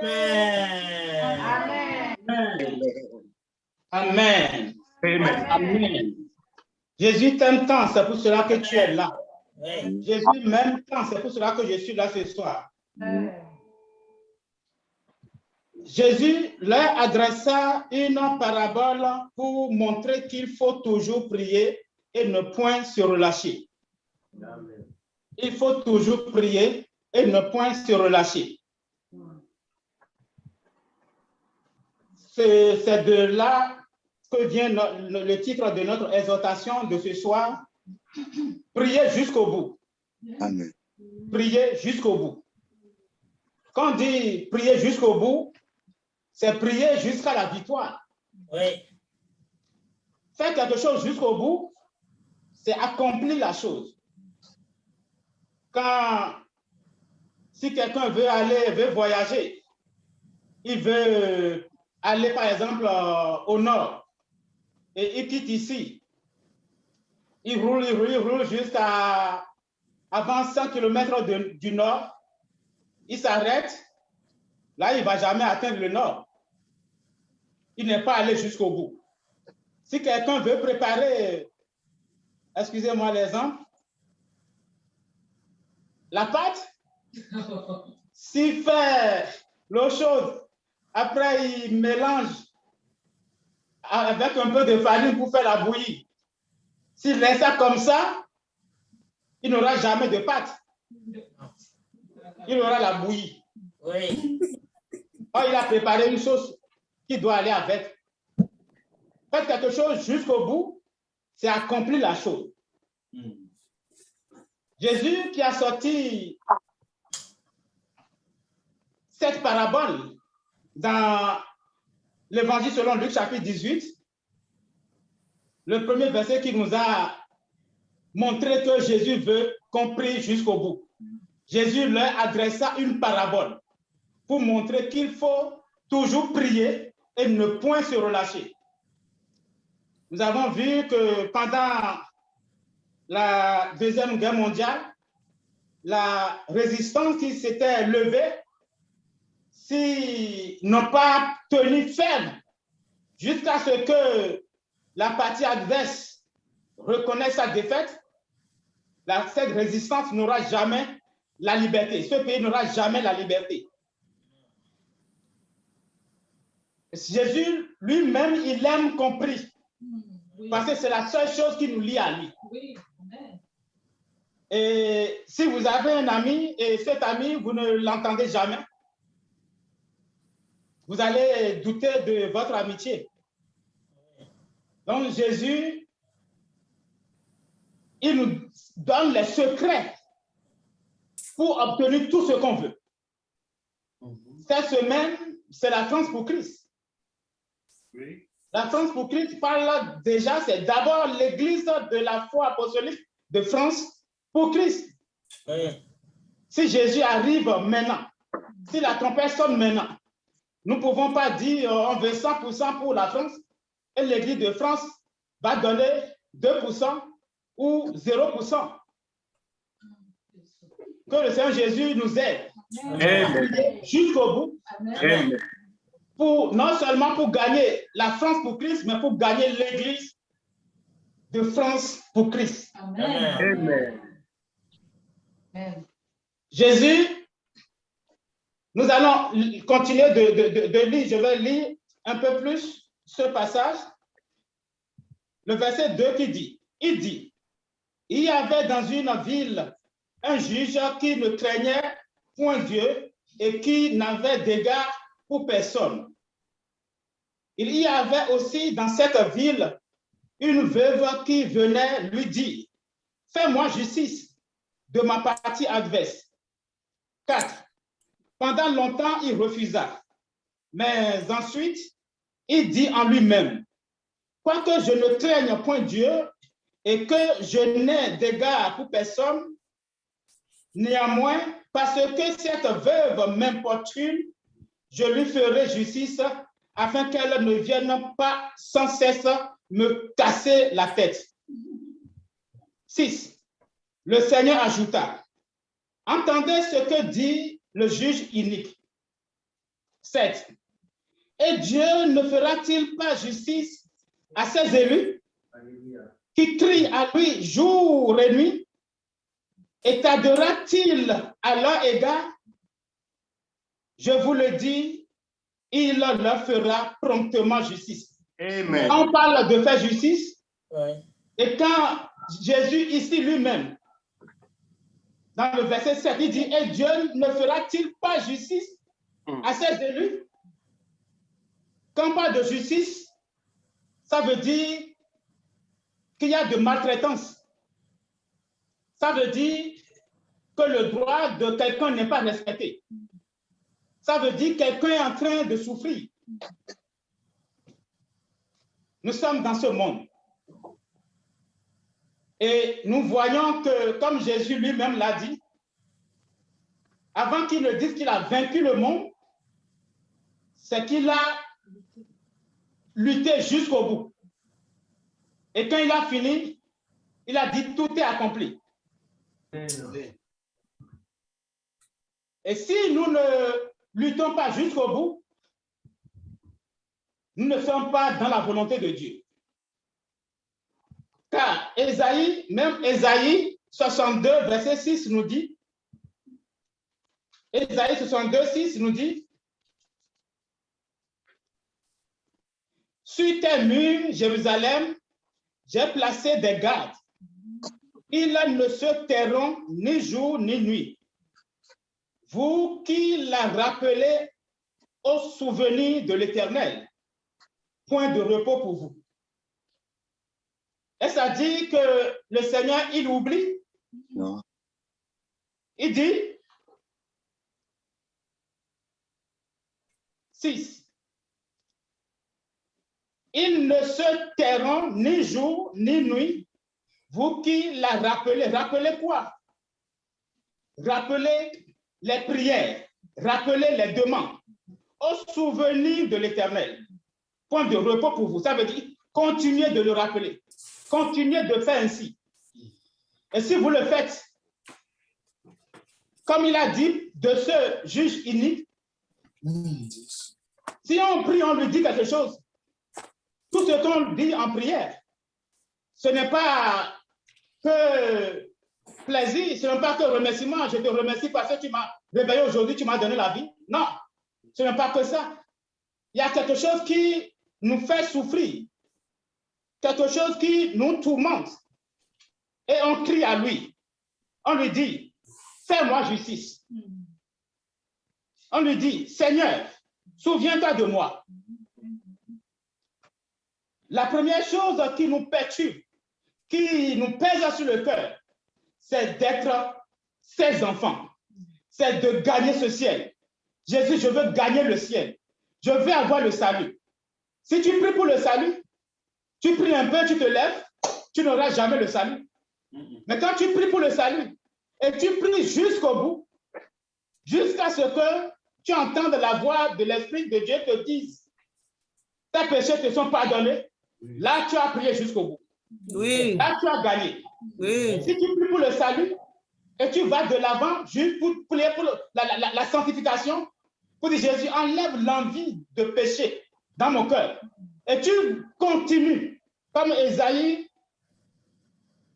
Amen. Amen. Amen. Amen. Jésus t'aime tant, c'est pour cela que tu es là. Jésus m'aime tant, c'est pour cela que je suis là ce soir. Jésus leur adressa une parabole pour montrer qu'il faut toujours prier et ne point se relâcher. Il faut toujours prier et ne point se relâcher. C'est de là que vient le titre de notre exhortation de ce soir. Priez jusqu'au bout. Amen. Priez jusqu'au bout. Quand on dit prier jusqu'au bout, c'est prier jusqu'à la victoire. Oui. Faire quelque chose jusqu'au bout, c'est accomplir la chose. Si quelqu'un veut voyager, il veut aller par exemple au nord, et il quitte ici, il roule jusqu'à avant 100 km du nord, il s'arrête, là il ne va jamais atteindre le nord. Il n'est pas allé jusqu'au bout. Si quelqu'un veut préparer, excusez-moi l'exemple, la pâte, s'il fait l'eau chaude, après il mélange avec un peu de farine pour faire la bouillie. S'il laisse ça comme ça, il n'aura jamais de pâte. Il aura la bouillie. Oui. Or, il a préparé une sauce qui doit aller avec. Faire quelque chose jusqu'au bout, c'est accomplir la chose. Jésus qui a sorti cette parabole dans l'Évangile selon Luc chapitre 18, le premier verset qui nous a montré que Jésus veut qu'on prie jusqu'au bout. Jésus leur adressa une parabole pour montrer qu'il faut toujours prier et ne point se relâcher. Nous avons vu que pendant la Deuxième Guerre mondiale, la résistance qui s'était levée, s'ils n'ont pas tenu ferme jusqu'à ce que la partie adverse reconnaisse sa défaite, cette résistance n'aura jamais la liberté. Ce pays n'aura jamais la liberté. Jésus lui-même, il aime qu'on prie. Parce que c'est la seule chose qui nous lie à lui. Et si vous avez un ami et cet ami, vous ne l'entendez jamais, vous allez douter de votre amitié. Donc Jésus, il nous donne les secrets pour obtenir tout ce qu'on veut. Cette semaine, c'est la France pour Christ. Oui. La France pour Christ parle déjà, c'est d'abord l'église de la foi apostolique de France pour Christ. Oui. Si Jésus arrive maintenant, si la trompette sonne maintenant, nous ne pouvons pas dire on veut 100% pour la France et l'église de France va donner 2% ou 0%. Que le Seigneur Jésus nous aide jusqu'au bout. Amen. Non seulement pour gagner la France pour Christ, mais pour gagner l'église de France pour Christ. Amen. Amen. Jésus, nous allons continuer de lire, je vais lire un peu plus ce passage. Le verset 2 qui dit, il dit, il y avait dans une ville un juge qui ne craignait point Dieu et qui n'avait d'égard pour personne. Il y avait aussi dans cette ville une veuve qui venait lui dire, fais-moi justice de ma partie adverse. 4. Pendant longtemps, il refusa. Mais ensuite, il dit en lui-même, quoique je ne craigne point Dieu et que je n'ai d'égard pour personne, néanmoins, parce que cette veuve m'importune, je lui ferai justice afin qu'elle ne vienne pas sans cesse me casser la tête. 6. Le Seigneur ajouta, entendez ce que dit le juge inique. 7. Et Dieu ne fera-t-il pas justice à ses élus qui crient à lui jour et nuit? Et tardera-t-il à leur égard? Je vous le dis, il leur fera promptement justice. Amen. On parle de faire justice. Oui. Et quand Jésus ici lui-même, dans le verset 7, il dit, et Dieu ne fera-t-il pas justice à ses élus? Quand on parle de justice, ça veut dire qu'il y a de maltraitance. Ça veut dire que le droit de quelqu'un n'est pas respecté. Ça veut dire que quelqu'un est en train de souffrir. Nous sommes dans ce monde. Et nous voyons que, comme Jésus lui-même l'a dit, avant qu'il ne dise qu'il a vaincu le monde, c'est qu'il a lutté jusqu'au bout. Et quand il a fini, il a dit tout est accompli. Et si nous ne luttons pas jusqu'au bout, nous ne sommes pas dans la volonté de Dieu. Car Ésaïe, même Ésaïe 62, verset 6 nous dit, Ésaïe 62, 6 nous dit, sur tes murs, Jérusalem, j'ai placé des gardes. Ils ne se tairont ni jour ni nuit. Vous qui la rappelez au souvenir de l'Éternel, point de repos pour vous. Est-ce à dire que le Seigneur, il oublie? Non. Il dit, 6. Ils ne se tairont ni jour ni nuit, vous qui la rappelez. Rappelez quoi? Rappelez les prières, rappelez les demandes, au souvenir de l'Éternel. Point de repos pour vous. Ça veut dire, continuez de le rappeler. Continuez de faire ainsi. Et si vous le faites, comme il a dit de ce juge inique, si on prie, on lui dit quelque chose, tout ce qu'on dit en prière, ce n'est pas que plaisir, ce n'est pas que remerciement. Je te remercie parce que tu m'as réveillé aujourd'hui, tu m'as donné la vie. Non, ce n'est pas que ça. Il y a quelque chose qui nous fait souffrir, quelque chose qui nous tourmente. Et on crie à lui. On lui dit, fais-moi justice. On lui dit, Seigneur, souviens-toi de moi. La première chose qui nous perturbe, qui nous pèse sur le cœur, c'est d'être ses enfants. C'est de gagner ce ciel. Jésus, je veux gagner le ciel. Je veux avoir le salut. Si tu pries pour le salut, tu pries un peu, tu te lèves, tu n'auras jamais le salut. Mais quand tu pries pour le salut, et tu pries jusqu'au bout, jusqu'à ce que tu entendes la voix de l'Esprit de Dieu te dise, tes péchés te sont pardonnés, là tu as prié jusqu'au bout. Oui. Là tu as gagné. Oui. Si tu pries pour le salut, et tu vas de l'avant juste pour prier pour la sanctification, pour dire Jésus, enlève l'envie de péché dans mon cœur. Et tu continues, comme Ésaïe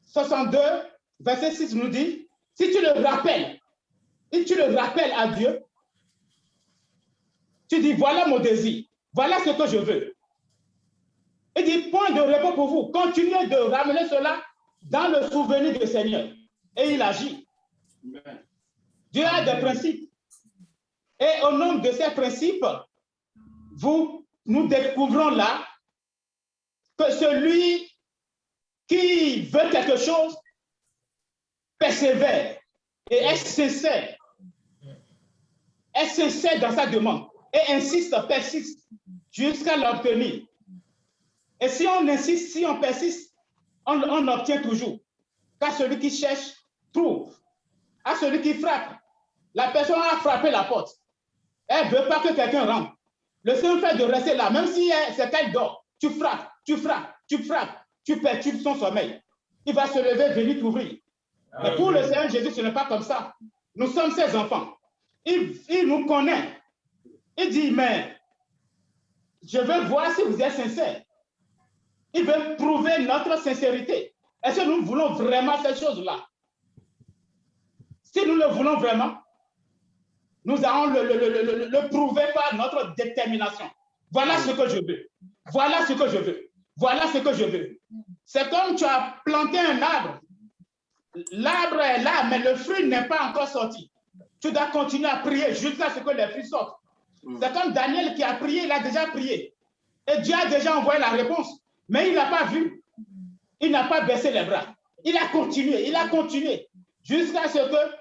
62, verset 6 nous dit, si tu le rappelles, et tu le rappelles à Dieu, tu dis, voilà mon désir, voilà ce que je veux. Il dit, point de repos pour vous, continuez de ramener cela dans le souvenir du Seigneur. Et il agit. Dieu a des principes. Et au nom de ces principes, nous découvrons là que celui qui veut quelque chose persévère et est sincère dans sa demande et insiste, persiste jusqu'à l'obtenir. Et si on insiste, si on persiste, on obtient toujours. Car celui qui cherche, trouve. À celui qui frappe, la personne a frappé la porte. Elle ne veut pas que quelqu'un rentre. Le seul fait de rester là, même si c'est qu'elle dort, tu frappes, tu frappes, tu frappes, tu perturbes son sommeil. Il va se lever, venir t'ouvrir. Mais pour le Seigneur Jésus, ce n'est pas comme ça. Nous sommes ses enfants. Il nous connaît. Il dit, mais je veux voir si vous êtes sincère. Il veut prouver notre sincérité. Est-ce que nous voulons vraiment cette chose-là? Si nous le voulons vraiment, nous allons le prouver par notre détermination. Voilà ce que je veux. Voilà ce que je veux. Voilà ce que je veux. C'est comme tu as planté un arbre. L'arbre est là, mais le fruit n'est pas encore sorti. Tu dois continuer à prier jusqu'à ce que les fruits sortent. C'est comme Daniel qui a prié, il a déjà prié. Et Dieu a déjà envoyé la réponse. Mais il n'a pas vu. Il n'a pas baissé les bras. Il a continué jusqu'à ce que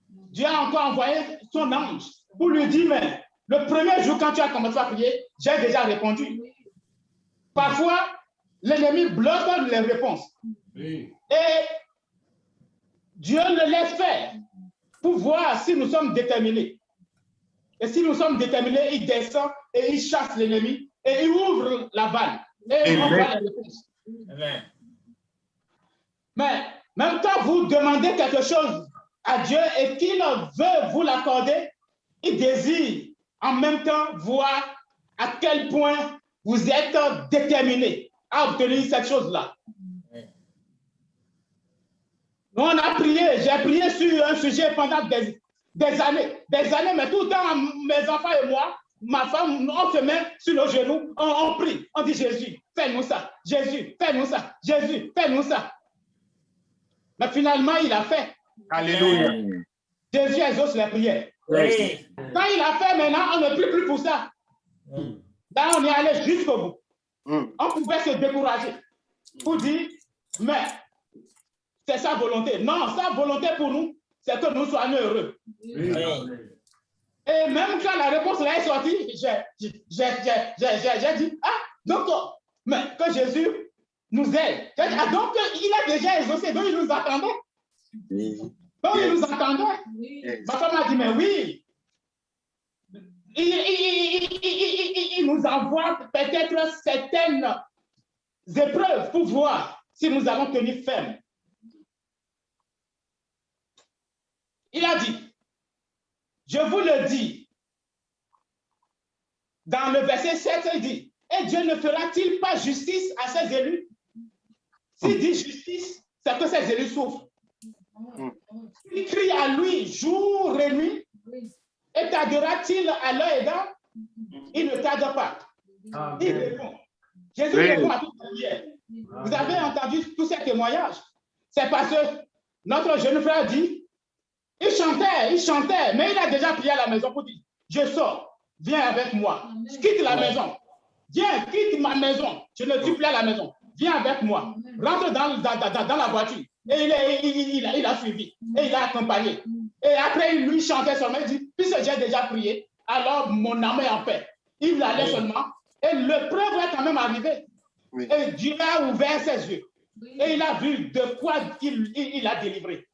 Dieu a encore envoyé son ange pour lui dire, mais le premier jour quand tu as commencé à prier, j'ai déjà répondu. Parfois, l'ennemi bloque les réponses. Et Dieu le laisse faire pour voir si nous sommes déterminés. Et si nous sommes déterminés, il descend et il chasse l'ennemi et il ouvre la vanne et il envoie les réponses. Mais même quand vous demandez quelque chose à Dieu et qu'il veut vous l'accorder, il désire en même temps voir à quel point vous êtes déterminés à obtenir cette chose-là. Nous, on a prié, j'ai prié sur un sujet pendant des années, mais tout le temps, mes enfants et moi, ma femme, on se met sur nos genoux, on prie, on dit Jésus, fais-nous ça, Jésus, fais-nous ça, Jésus, fais-nous ça. Mais finalement, il a fait. Alléluia. Jésus exauce les prières. Oui. Quand il a fait, maintenant, on ne prie plus pour ça. Là, on est allé jusqu'au bout. On pouvait se décourager pour dire, mais c'est sa volonté. Non, sa volonté pour nous, c'est que nous soyons heureux. Oui. Et même quand la réponse là est sortie, j'ai dit, ah, donc, mais que Jésus nous aide. Ah, donc, il a déjà exaucé, donc il nous attendait. Donc, il nous attendait. Ma femme a dit, mais oui. Il nous envoie peut-être certaines épreuves pour voir si nous allons tenir ferme. Il a dit, je vous le dis, dans le verset 7, il dit, et Dieu ne fera-t-il pas justice à ses élus? S'il dit justice, c'est que ses élus souffrent. Il crie à lui jour et nuit, et tardera-t-il à leur égard? Il ne tarde pas. Il répond. Jésus répond à toute prière. Vous avez entendu tous ces témoignages. C'est parce que notre jeune frère dit, il chantait, mais il a déjà prié à la maison pour dire, je sors, viens avec moi, quitte la maison, viens, quitte ma maison, je ne suis plus à la maison, viens avec moi, rentre dans la voiture. Et il a suivi, et il a accompagné. Et après, il lui chantait seulement, il dit, puisque j'ai déjà prié, alors mon âme est en paix. Il allait seulement, et l'épreuve est quand même arrivée. Et Dieu a ouvert ses yeux, et il a vu de quoi il a délivré.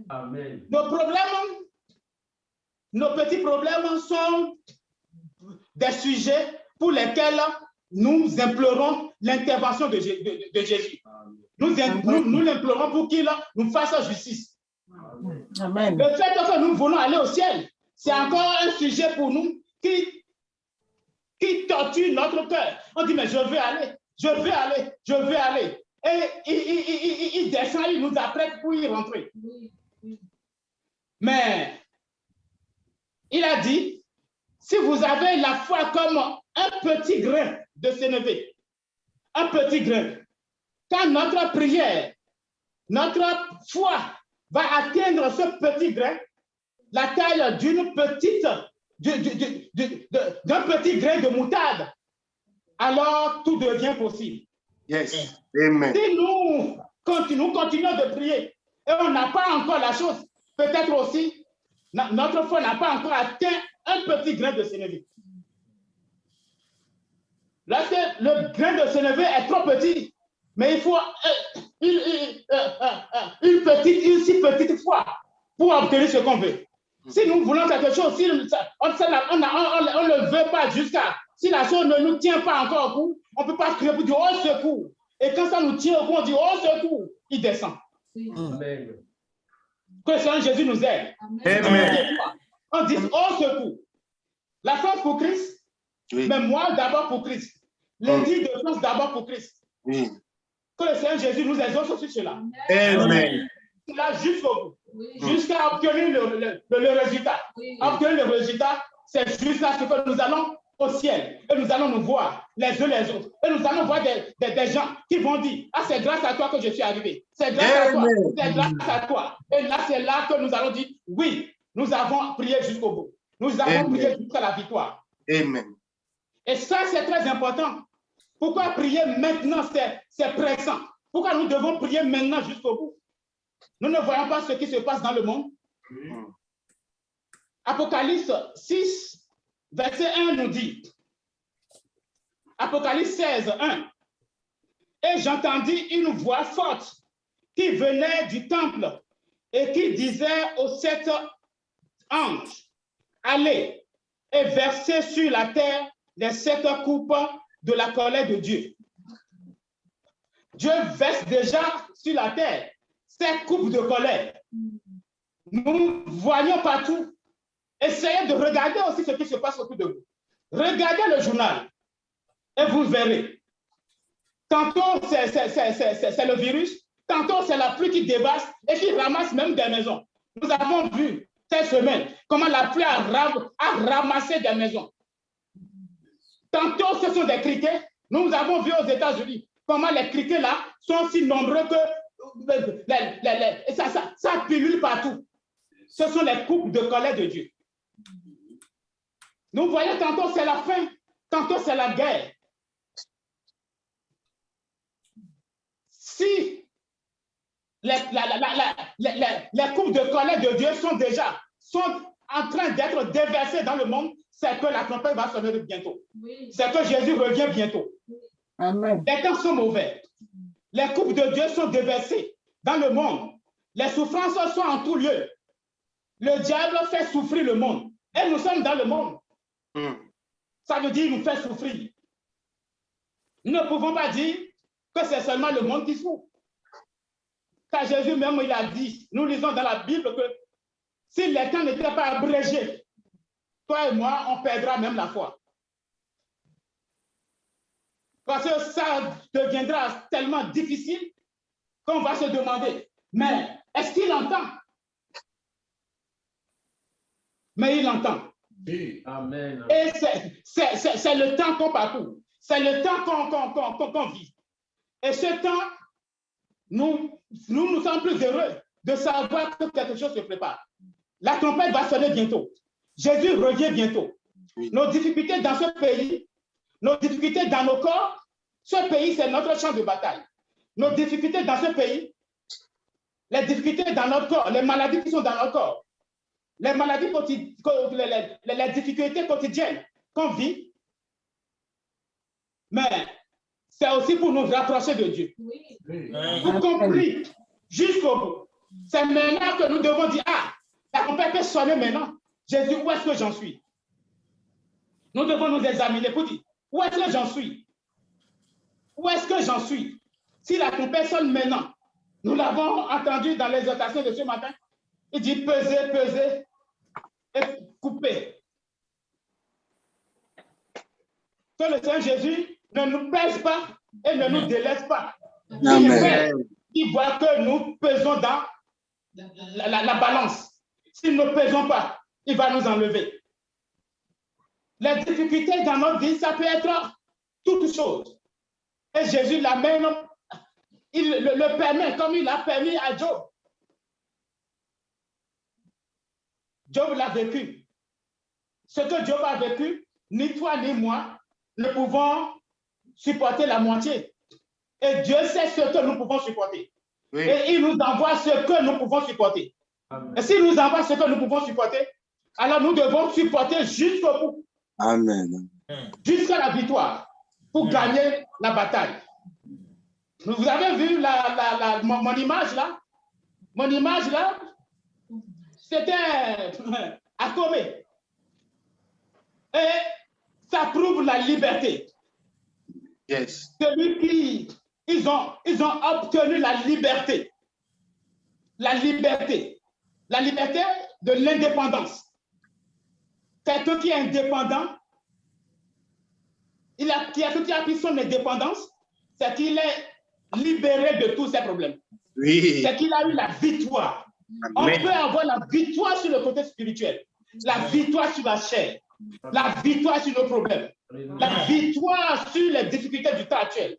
Amen. Nos problèmes, nos petits problèmes sont des sujets pour lesquels nous implorons l'intervention de Jésus. Nous l'implorons pour qu'il nous fasse justice. Amen. Le fait que nous voulons aller au ciel, c'est encore un sujet pour nous qui torture notre cœur. On dit, mais je veux aller, je veux aller, je veux aller. Et il descend, il nous apprête pour y rentrer. Mais il a dit, si vous avez la foi comme un petit grain de sénévé, un petit grain, quand notre prière, notre foi va atteindre ce petit grain, la taille d'un petit grain de moutarde, alors tout devient possible. Yes. Amen. Si nous continuons de prier et on n'a pas encore la chose, peut-être aussi, notre foi n'a pas encore atteint un petit grain de sénévé. Lorsque le grain de sénévé est trop petit, mais il faut une si petite foi pour obtenir ce qu'on veut. Si nous voulons quelque chose, si on ne le veut pas jusqu'à, si la chose ne nous tient pas encore au cou, on ne peut pas crier pour dire oh secours. Et quand ça nous tient au cou, on dit oh secours, il descend. Amen. Que le Seigneur Jésus nous aide. Amen. On disent au secours. La France pour Christ, Oui. mais moi d'abord pour Christ. L'église de France d'abord pour Christ. Oui. Que le Seigneur Jésus nous exauce sur cela. Amen. Là jusqu'au bout. Jusqu'à obtenir le résultat. Obtenir le résultat, c'est juste là ce que nous allons au ciel. Et nous allons nous voir les uns les autres. Et nous allons voir des gens qui vont dire, ah, c'est grâce à toi que je suis arrivé. C'est grâce à toi. C'est grâce à toi. Et là, c'est là que nous allons dire, oui, nous avons prié jusqu'au bout. Nous avons prié jusqu'à la victoire. Amen. Et ça, c'est très important. Pourquoi prier maintenant, c'est pressant? Pourquoi nous devons prier maintenant jusqu'au bout? Nous ne voyons pas ce qui se passe dans le monde. Apocalypse 6, verset 1 nous dit, Apocalypse 16, 1, et j'entendis une voix forte qui venait du temple et qui disait aux 7 anges, allez et versez sur la terre les 7 coupes de la colère de Dieu. Dieu verse déjà sur la terre 7 coupes de colère. Nous voyons partout. Essayez de regarder aussi ce qui se passe autour de vous. Regardez le journal et vous verrez. Tantôt, c'est le virus. Tantôt, c'est la pluie qui dévaste et qui ramasse même des maisons. Nous avons vu cette semaine comment la pluie a ramassé des maisons. Tantôt, ce sont des criquets. Nous avons vu aux États-Unis comment les criquets là sont si nombreux que ça pilule partout. Ce sont les coupes de colère de Dieu. Nous voyons tantôt c'est la faim, tantôt c'est la guerre. Si les coupes de colère de Dieu sont en train d'être déversées dans le monde, c'est que la trompette va sonner bientôt. Oui. C'est que Jésus revient bientôt. Amen. Les temps sont mauvais. Les coupes de Dieu sont déversées dans le monde. Les souffrances sont en tout lieu. Le diable fait souffrir le monde. Et nous sommes dans le monde. Ça veut dire nous fait souffrir. Nous ne pouvons pas dire que c'est seulement le monde qui souffre. Car Jésus même, il a dit, nous lisons dans la Bible que si les temps n'étaient pas abrégés, toi et moi, on perdra même la foi. Parce que ça deviendra tellement difficile qu'on va se demander, mais est-ce qu'il entend? Mais il entend. Oui. Amen. Et c'est le temps qu'on parcourt. C'est le temps qu'on vit. Et ce temps, nous sommes plus heureux de savoir que quelque chose se prépare. La trompette va sonner bientôt. Jésus revient bientôt. Oui. Nos difficultés dans ce pays, nos difficultés dans nos corps, ce pays, c'est notre champ de bataille. Nos difficultés dans ce pays, les difficultés dans notre corps, les maladies qui sont dans notre corps, les maladies les difficultés quotidiennes qu'on vit, mais c'est aussi pour nous rapprocher de Diy Vous comprenez jusqu'au bout. C'est maintenant que nous devons dire, ah, la trompette peut sonner maintenant. Jésus, où est-ce que j'en suis? Nous devons nous examiner pour dire, où est-ce que j'en suis? Où est-ce que j'en suis? Si la trompette sonne maintenant, nous l'avons entendu dans l'exhortation de ce matin, il dit peser, peser et couper. Que le Seigneur Jésus ne nous pèse pas et ne nous délaisse pas. Il voit que nous pesons dans la balance. Si nous ne pesons pas, il va nous enlever. Les difficultés dans notre vie, ça peut être toutes choses. Et Jésus l'amène, il le permet comme il l'a permis à Job. Job l'a vécu. Ce que Job a vécu, ni toi ni moi ne pouvons supporter la moitié. Et Dieu sait ce que nous pouvons supporter. Oui. Et il nous envoie ce que nous pouvons supporter. Amen. Et s'il nous envoie ce que nous pouvons supporter, alors nous devons supporter jusqu'au bout. Amen. Jusqu'à la victoire pour gagner la bataille. Vous avez vu mon image là? Mon image là, c'était à Corée. Et ça prouve la liberté. Yes. Celui qui, ils ont obtenu la liberté. La liberté. La liberté de l'indépendance. quelqu'un qui est indépendant, qui a pris son indépendance, c'est qu'il est libéré de tous ses problèmes. Oui. C'est qu'il a eu la victoire. On Amen. peut avoir la victoire sur le côté spirituel, la victoire sur la chair, la victoire sur nos problèmes, la victoire sur les difficultés du temps actuel.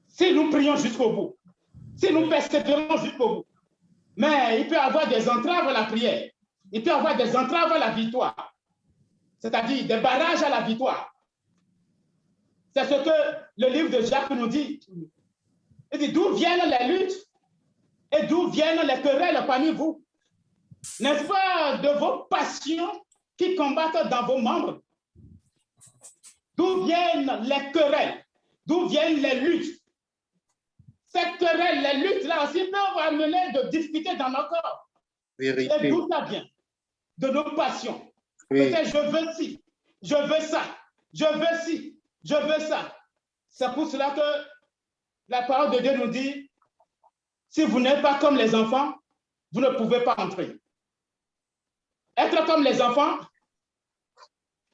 Si nous prions jusqu'au bout, si nous persévérons jusqu'au bout. Mais il peut y avoir des entraves à la prière. Il peut y avoir des entraves à la victoire. C'est-à-dire des barrages à la victoire. C'est ce que le livre de Jacques nous dit. Il dit d'où viennent les luttes et d'où viennent les querelles parmi vous. N'est-ce pas de vos passions qui combattent dans vos membres? D'où viennent les querelles? D'où viennent les luttes? Ces querelles, les luttes là aussi peuvent amener de difficultés dans nos corps. Vérité. Et d'où ça vient? De nos passions. Oui. Peut-être je veux ci, je veux ça, je veux ci, je veux ça. C'est pour cela que la parole de Dieu nous dit, si vous n'êtes pas comme les enfants, vous ne pouvez pas entrer. Être comme les enfants,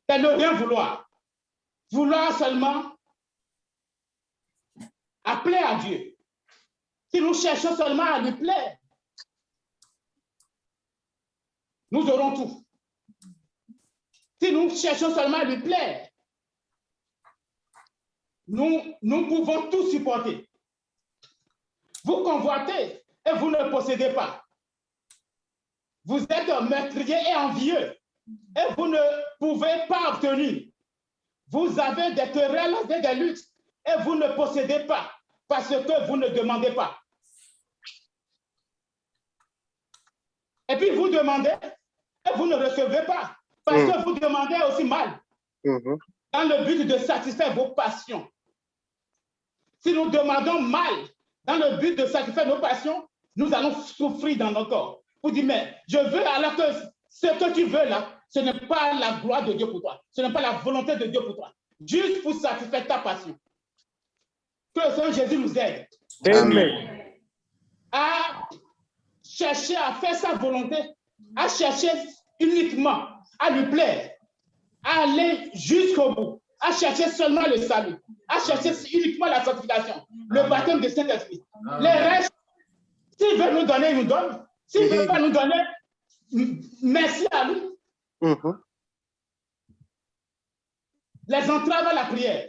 c'est ne rien vouloir. Vouloir seulement appeler à Dieu. Si nous cherchons seulement à lui plaire, nous aurons tout. Si nous cherchons seulement à lui plaire, nous pouvons tout supporter. Vous convoitez et vous ne possédez pas. Vous êtes meurtrier et envieux et vous ne pouvez pas obtenir. Vous avez des querelles et des luttes et vous ne possédez pas parce que vous ne demandez pas. Et puis vous demandez et vous ne recevez pas parce que vous demandez aussi mal dans le but de satisfaire vos passions. Si nous demandons mal dans le but de satisfaire nos passions, nous allons souffrir dans nos corps. Vous dites, mais je veux alors que ce que tu veux là, ce n'est pas la gloire de Dieu pour toi. Ce n'est pas la volonté de Dieu pour toi. Juste pour satisfaire ta passion. Que le Seigneur Jésus nous aide. Amen. À chercher à faire sa volonté, à chercher uniquement à lui plaire, à aller jusqu'au bout, à chercher seulement le salut, à chercher uniquement la sanctification, le baptême de Saint-Esprit. Les restes, s'il veut nous donner, il nous donne. S'il ne veut pas nous donner, merci à lui. Les entraves à la prière.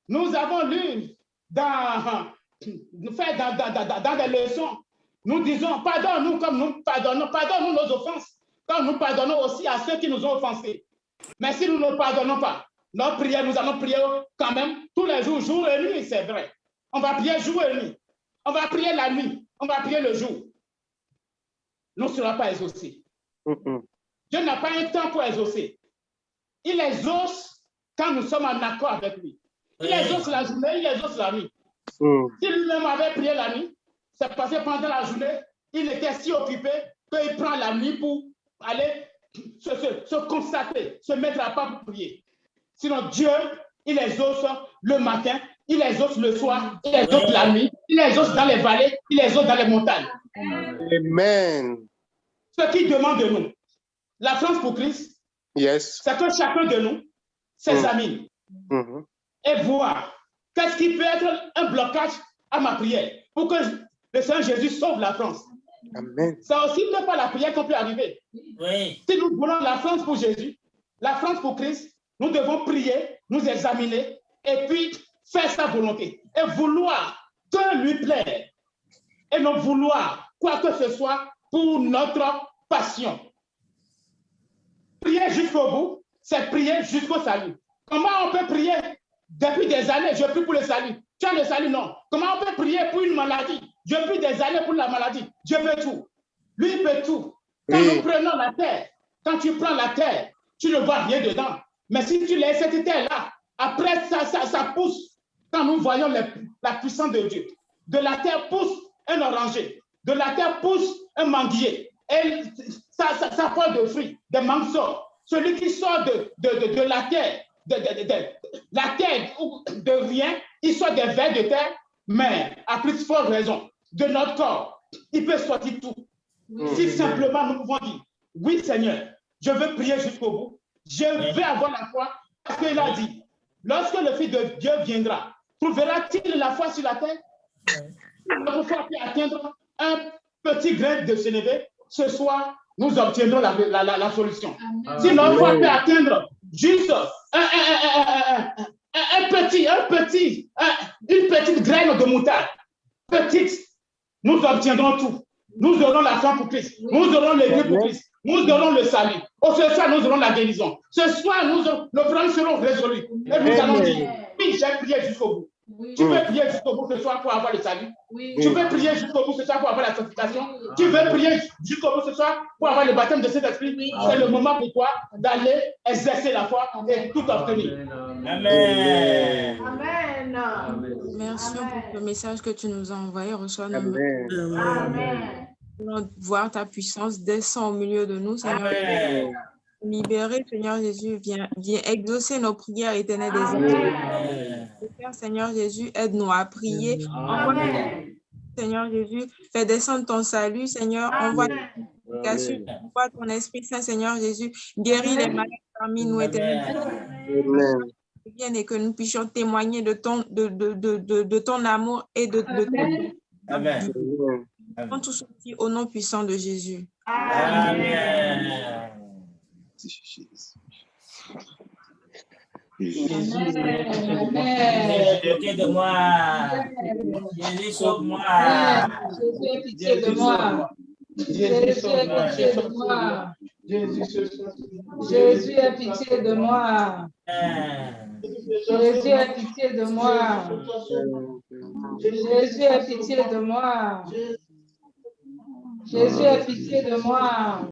Nous avons lu dans des leçons, nous disons, pardonne-nous comme nous pardonnons, pardonne-nous nos offenses, comme nous pardonnons aussi à ceux qui nous ont offensés. Mais si nous ne pardonnons pas, notre prière, nous allons prier quand même tous les jours, jour et nuit, c'est vrai. On va prier jour et nuit. On va prier la nuit. On va prier le jour. Nous ne serons pas exaucés. Dieu n'a pas un temps pour exaucer. Il exauce quand nous sommes en accord avec lui. Il exauce la journée, il exauce la nuit. Si lui-même avait prié la nuit, c'est parce que pendant la journée, il était si occupé qu'il prend la nuit pour aller se constater, se mettre à part pour prier. Sinon, Dieu, il exauce le matin, il exauce le soir, il exauce la nuit, il exauce dans les vallées, il exauce dans les montagnes. Amen. Ce qu'il demande de nous, la France pour Christ, c'est que chacun de nous s'examine et voir qu'est-ce qui peut être un blocage à ma prière pour que le Seigneur Jésus sauve la France. Amen. Ça aussi n'est pas la prière qu'on peut arriver. Oui. Si nous voulons la France pour Jésus, la France pour Christ, nous devons prier, nous examiner et puis faire sa volonté et vouloir que lui plaire et non vouloir quoi que ce soit pour notre passion. Prier jusqu'au bout, c'est prier jusqu'au salut. Comment on peut prier depuis des années? Je prie pour le salut. Tu as le salut? Non. Comment on peut prier pour une maladie? Je prie des années pour la maladie. Dieu veut tout. Lui, il peut tout. Quand nous prenons la terre, quand tu prends la terre, tu ne vois rien dedans. Mais si tu laisses cette terre-là, après ça pousse. Quand nous voyons la puissance de Dieu, de la terre pousse un oranger, de la terre pousse un manguier. Et ça porte de fruits, des mangues. Celui qui sort de la terre, la terre de rien, il sort des vers de terre, mais à plus forte raison, de notre corps, il peut sortir tout. Si simplement nous pouvons dire, oui Seigneur, je veux prier jusqu'au bout. Je vais avoir la foi parce qu'il a dit, lorsque le Fils de Dieu viendra, trouvera-t-il la foi sur la terre? Notre foi peut atteindre un petit grain de sénévé. Ce soir, nous obtiendrons la solution. Si notre foi peut atteindre juste une petite graine de moutarde, petite, nous obtiendrons tout. Nous aurons la foi pour Christ. Nous aurons l'église pour Christ. Nous aurons le salut. Ce soir, nous aurons la guérison. Ce soir, nos problèmes seront résolus. Et nous allons dire, oui, j'ai prié jusqu'au bout. Oui. Tu veux prier jusqu'au bout ce soir pour avoir le salut? Oui. Tu veux prier jusqu'au bout ce soir pour avoir la sanctification? Oui. Tu veux prier jusqu'au bout ce soir pour avoir le baptême de Saint-Esprit? Oui. C'est le moment pour toi d'aller exercer la foi et tout obtenir. Amen. Amen. Amen. Merci pour le message que tu nous as envoyé. Reçois nos Amen. Amen. Nous voir ta puissance descend au milieu de nous, Seigneur. Amen. Libérer, Seigneur Jésus, viens exaucer nos prières éternelles des hommes. Seigneur Jésus, aide-nous à prier. Envoie, Seigneur Jésus, fais descendre ton salut, Seigneur. Envoie ton Esprit Saint, Seigneur Jésus. Guéris les malades parmi nous éternels. Viens et que nous puissions témoigner de ton amour et de ton Amen. Amen. Tout ceci au nom puissant de Jésus. Amen. Jésus, pitié de moi. Jésus, sauve-moi. Jésus, aie pitié de moi. Jésus, aie pitié de moi. Jésus, aie pitié de moi. Jésus, aie pitié de moi. Jésus, aie pitié de moi. Jésus, aie pitié de moi.